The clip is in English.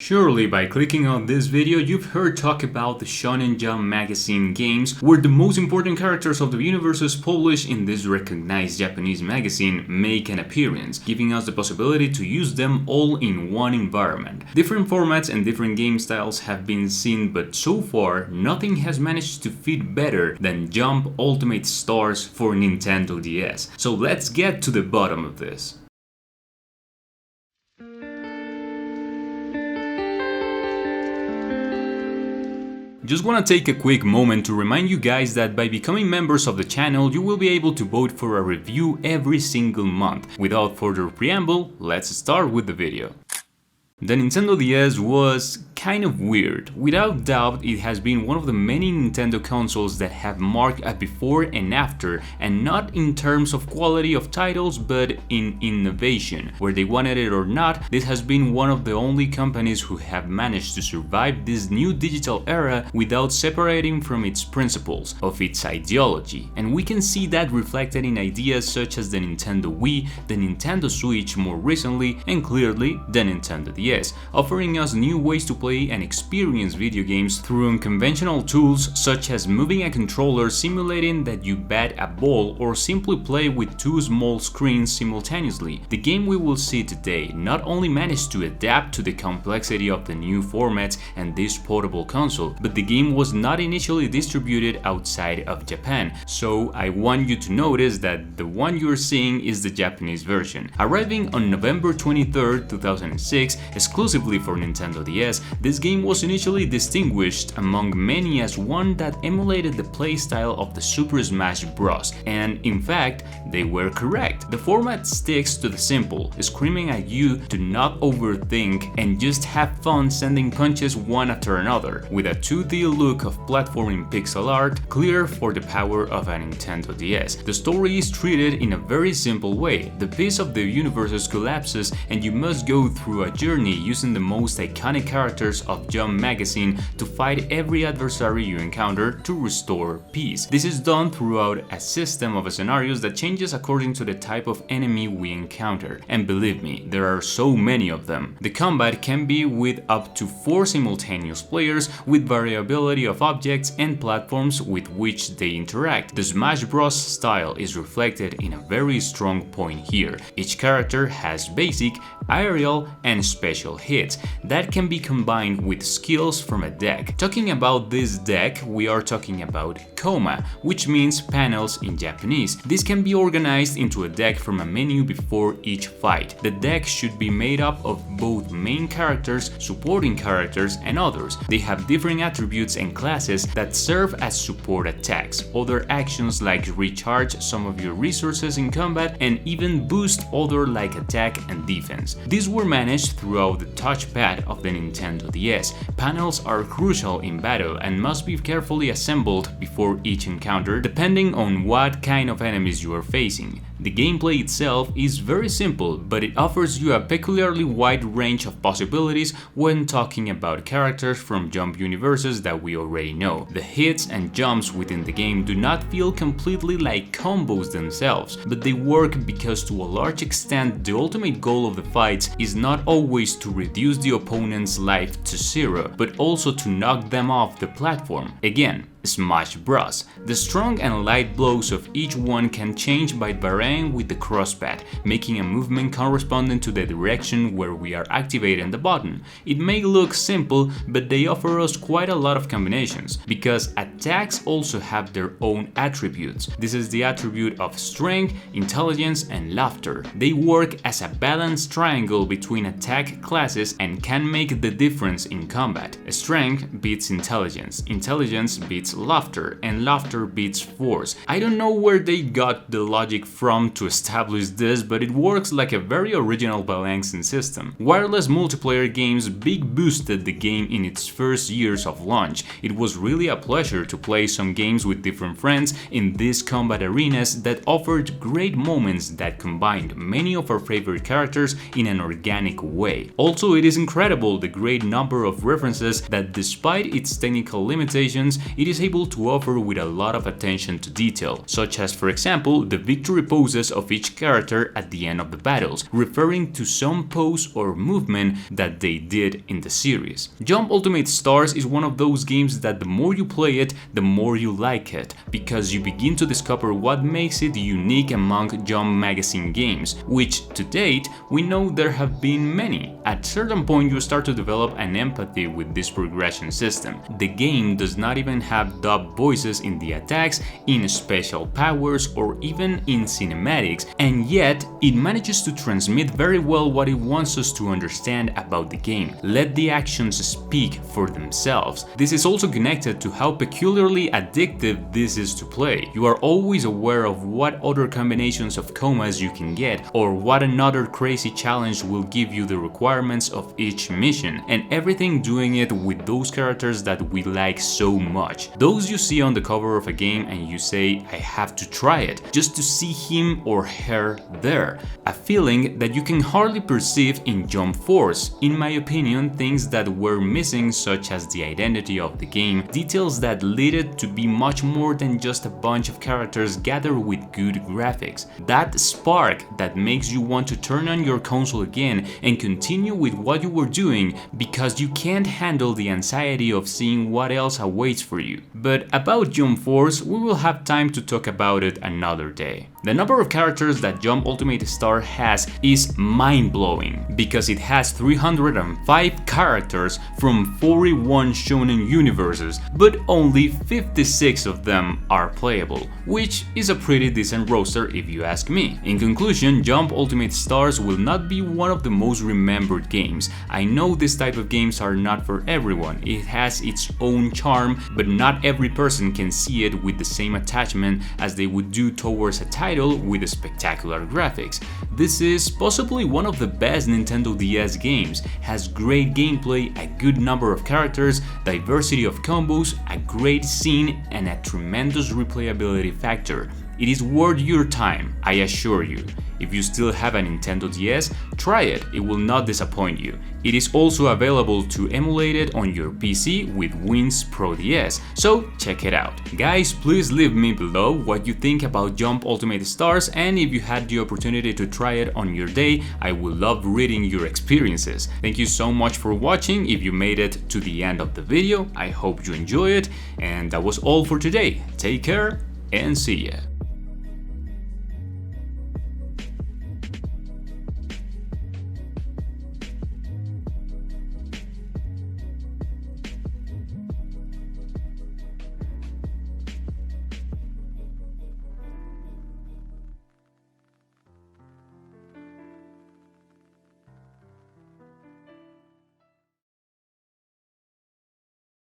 Surely by clicking on this video you've heard talk about the Shonen Jump magazine games where the most important characters of the universes published in this recognized Japanese magazine make an appearance, giving us the possibility to use them all in one environment. Different formats and different game styles have been seen, but so far nothing has managed to fit better than Jump Ultimate Stars for Nintendo DS. So let's get to the bottom of this. Just wanna take a quick moment to remind you guys that by becoming members of the channel you will be able to vote for a review every single month. Without further preamble, let's start with the video. The Nintendo DS was kind of weird. Without doubt, it has been one of the many Nintendo consoles that have marked a before and after, and not in terms of quality of titles, but in innovation. Whether they wanted it or not, this has been one of the only companies who have managed to survive this new digital era without separating from its principles, of its ideology. And we can see that reflected in ideas such as the Nintendo Wii, the Nintendo Switch more recently, and clearly the Nintendo DS, offering us new ways to play and experience video games through unconventional tools such as moving a controller, simulating that you bat a ball, or simply play with two small screens simultaneously. The game we will see today not only managed to adapt to the complexity of the new formats and this portable console, but the game was not initially distributed outside of Japan, so I want you to notice that the one you're seeing is the Japanese version. Arriving on November 23rd, 2006, exclusively for Nintendo DS, this game was initially distinguished among many as one that emulated the playstyle of the Super Smash Bros. And in fact, they were correct. The format sticks to the simple, screaming at you to not overthink and just have fun sending punches one after another, with a 2D look of platforming pixel art, clear for the power of a Nintendo DS. The story is treated in a very simple way. The piece of the universes collapses and you must go through a journey using the most iconic characters of Jump magazine to fight every adversary you encounter to restore peace. This is done throughout a system of scenarios that changes according to the type of enemy we encounter, and believe me, there are so many of them. The combat can be with up to 4 simultaneous players, with variability of objects and platforms with which they interact. The Smash Bros style is reflected in a very strong point here. Each character has basic, aerial, and special hits that can be combined with skills from a deck. Talking about this deck, we are talking about Koma, which means panels in Japanese. This can be organized into a deck from a menu before each fight. The deck should be made up of both main characters, supporting characters, and others. They have different attributes and classes that serve as support attacks, other actions like recharge some of your resources in combat, and even boost other like attack and defense. These were managed throughout the touchpad of the Nintendo DS. Panels are crucial in battle and must be carefully assembled before each encounter, depending on what kind of enemies you are facing. The gameplay itself is very simple, but it offers you a peculiarly wide range of possibilities when talking about characters from Jump universes that we already know. The hits and jumps within the game do not feel completely like combos themselves, but they work because to a large extent the ultimate goal of the fights is not always to reduce the opponent's life to 0, but also to knock them off the platform. Again, Smash Bros. The strong and light blows of each one can change by varying with the crosspad, making a movement corresponding to the direction where we are activating the button. It may look simple, but they offer us quite a lot of combinations, because attacks also have their own attributes. This is the attribute of strength, intelligence, and laughter. They work as a balanced triangle between attack classes and can make the difference in combat. Strength beats intelligence, intelligence beats laughter, and laughter beats force. I don't know where they got the logic from to establish this, but it works like a very original balancing system. Wireless multiplayer games big boosted the game in its first years of launch. It was really a pleasure to play some games with different friends in these combat arenas that offered great moments that combined many of our favorite characters in an organic way. Also, it is incredible the great number of references that, despite its technical limitations, it is is able to offer with a lot of attention to detail, such as for example the victory poses of each character at the end of the battles, referring to some pose or movement that they did in the series. Jump Ultimate Stars is one of those games that the more you play it, the more you like it, because you begin to discover what makes it unique among Jump magazine games, which to date we know there have been many. At a certain point you start to develop an empathy with this progression system. The game does not even have dubbed voices in the attacks, in special powers, or even in cinematics, and yet it manages to transmit very well what it wants us to understand about the game. Let the actions speak for themselves. This is also connected to how peculiarly addictive this is to play. You are always aware of what other combinations of combos you can get, or what another crazy challenge will give you the requirements of each mission, and everything doing it with those characters that we like so much. Those you see on the cover of a game and you say, I have to try it, just to see him or her there. A feeling that you can hardly perceive in Jump Force. In my opinion, things that were missing, such as the identity of the game, details that lead it to be much more than just a bunch of characters gathered with good graphics. That spark that makes you want to turn on your console again and continue with what you were doing because you can't handle the anxiety of seeing what else awaits for you. But about Jump Force, we will have time to talk about it another day. The number of characters that Jump Ultimate Star has is mind-blowing, because it has 305 characters from 41 shonen universes, but only 56 of them are playable, which is a pretty decent roster if you ask me. In conclusion, Jump Ultimate Stars will not be one of the most remembered games. I know this type of games are not for everyone, it has its own charm, but not every person can see it with the same attachment as they would do towards a title with spectacular graphics. This is possibly one of the best Nintendo DS games, has great gameplay, a good number of characters, diversity of combos, a great scene, and a tremendous replayability factor. It is worth your time, I assure you. If you still have a Nintendo DS, try it, it will not disappoint you. It is also available to emulate it on your PC with Wins Pro DS, so check it out. Guys, please leave me below what you think about Jump Ultimate Stars, and if you had the opportunity to try it on your day, I would love reading your experiences. Thank you so much for watching. If you made it to the end of the video, I hope you enjoy it, and that was all for today. Take care and see ya.